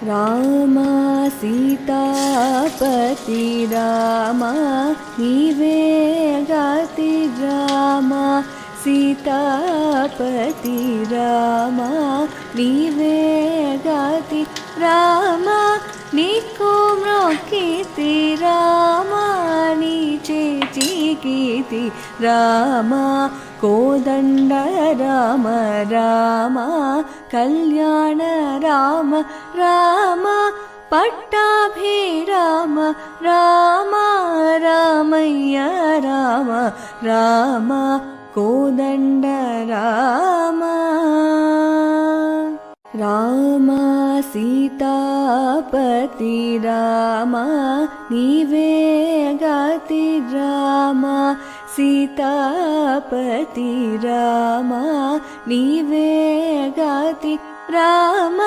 రామ సీతాపతి రామ నీవే గతి రామ సీతాపతి రామ నీవే గతి రామ నీకు మ్రొక్కితి రామ నీ చేతికితి రామ కోదండ రామ రామ కళ్యాణ రామ రామ పట్టాభిరామ రామ రామయ్య రామ రామ కోదండ రామ రామ సీతాపతి రామ నీవే గతి రామ సీతాపతి రామ నీవే గతి రామ